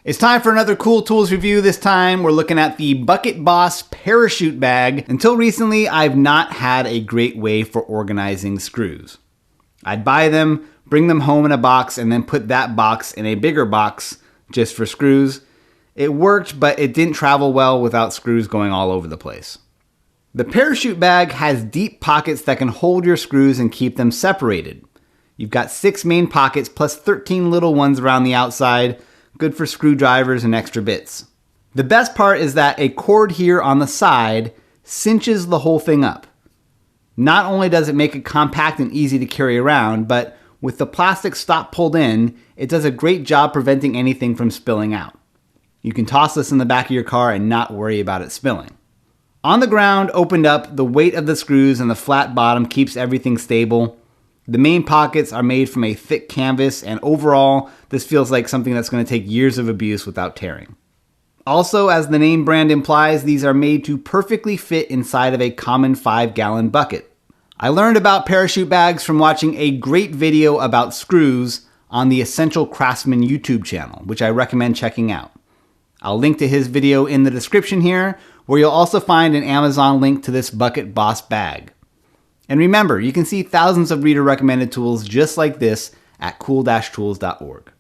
It's time for another Cool Tools review. This time we're looking at the Bucket Boss parachute bag. Until recently, I've not had a great way for organizing screws. I'd buy them, bring them home in a box, and then put that box in a bigger box just for screws. It worked, but it didn't travel well without screws going all over the place. The parachute bag has deep pockets that can hold your screws and keep them separated. You've got 6 main pockets plus 13 little ones around the outside, good for screwdrivers and extra bits. The best part is that a cord here on the side cinches the whole thing up. Not only does it make it compact and easy to carry around, but with the plastic stop pulled in, it does a great job preventing anything from spilling out. You can toss this in the back of your car and not worry about it spilling. On the ground, opened up, the weight of the screws and the flat bottom keeps everything stable. The main pockets are made from a thick canvas, and overall, this feels like something that's going to take years of abuse without tearing. Also, as the name brand implies, these are made to perfectly fit inside of a common 5-gallon bucket. I learned about parachute bags from watching a great video about screws on the Essential Craftsman YouTube channel, which I recommend checking out. I'll link to his video in the description here, where you'll also find an Amazon link to this Bucket Boss bag. And remember, you can see thousands of reader-recommended tools just like this at cool-tools.org.